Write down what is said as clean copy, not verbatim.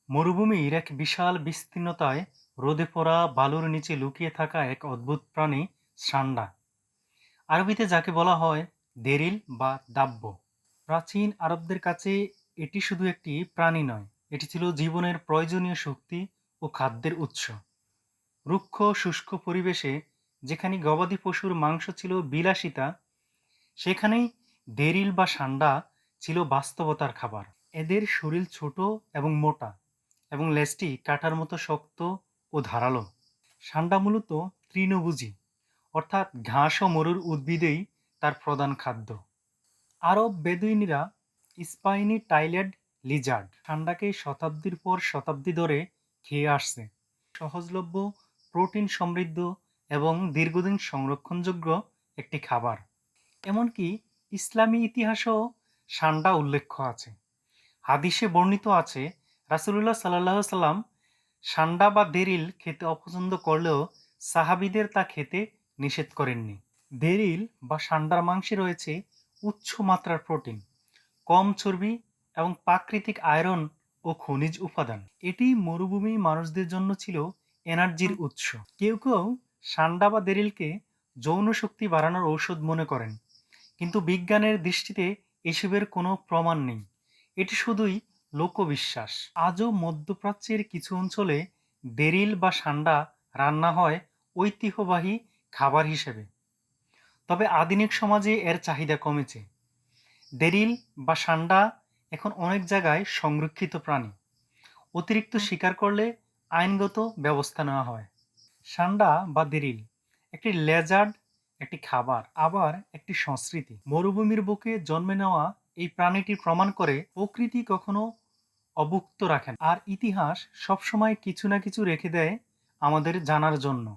মরুভূমির এক বিশাল বিস্তীর্ণতায় রোদে পোড়া বালুর নিচে লুকিয়ে থাকা এক অদ্ভুত প্রাণী সান্ডা। আরবিতে যাকে বলা হয় দেরিল বা দাব্য। প্রাচীন আরবদের কাছে এটি শুধু একটি প্রাণী নয়, এটি ছিল জীবনের প্রয়োজনীয় শক্তি ও খাদ্যের উৎস। রুক্ষ শুষ্ক পরিবেশে যেখানে গবাদি পশুর মাংস ছিল বিলাসিতা, সেখানেই দেরিল বা সান্ডা ছিল বাস্তবতার খাবার। এদের শরীর ছোট এবং মোটা, এবং লেজটি কাঁটার মতো শক্ত ও ধারালো। সান্ডা মূলত তৃণভোজী, অর্থাৎ ঘাস ও মরুর উদ্ভিদেই তার প্রধান খাদ্য। আরব বেদুইনরা স্পাইনি টাইলেড লিজার্ড সান্ডাকে শতাব্দীর পর শতাব্দী ধরে খেয়ে আসছে। সহজলভ্য, প্রোটিন সমৃদ্ধ এবং দীর্ঘদিন সংরক্ষণযোগ্য একটি খাবার। এমনকি ইসলামী ইতিহাসেও সান্ডা উল্লেখ আছে। হাদিসে বর্ণিত আছে, রাসূলুল্লাহ সাল্লাল্লাহু আলাইহি সাল্লাম সান্ডা বা দেরিল খেতে অপছন্দ করলেও সাহাবীদের তা খেতে নিষেধ করেননি। দেরিল বা সান্ডার মাংসে রয়েছে উচ্চ মাত্রার প্রোটিন, কম চর্বি এবং প্রাকৃতিক আয়রন ও খনিজ উপাদান। এটি মরুভূমি মানুষদের জন্য ছিল এনার্জির উৎস। কেউ কেউ সান্ডা বা দেরিলকে যৌন শক্তি বাড়ানোর ঔষধ মনে করেন, কিন্তু বিজ্ঞানের দৃষ্টিতে এসবের কোনো প্রমাণ নেই। এটি শুধুই লোকবিশ্বাস। আজও মধ্যপ্রাচ্যের কিছু অঞ্চলে দেরিল বা সান্ডা রান্না হয় ঐতিহ্যবাহী খাবার হিসেবে। তবে আধুনিক সমাজে এর চাহিদা কমেছে। দেরিল বা সান্ডা এখন অনেক জায়গায় সংরক্ষিত প্রাণী। অতিরিক্ত শিকার করলে আইনগত ব্যবস্থা নেওয়া হয়। সান্ডা বা দেরিল একটি লেজার্ড, একটি খাবার, আবার একটি সংস্কৃতি। মরুভূমির বুকে জন্মে নেওয়া এই প্রাণীটি প্রমাণ করে প্রকৃতি কখনো অভুক্ত রাখেন, আর ইতিহাস সবসময় কিছু না কিছু রেখে দেয় আমাদের জানার জন্য।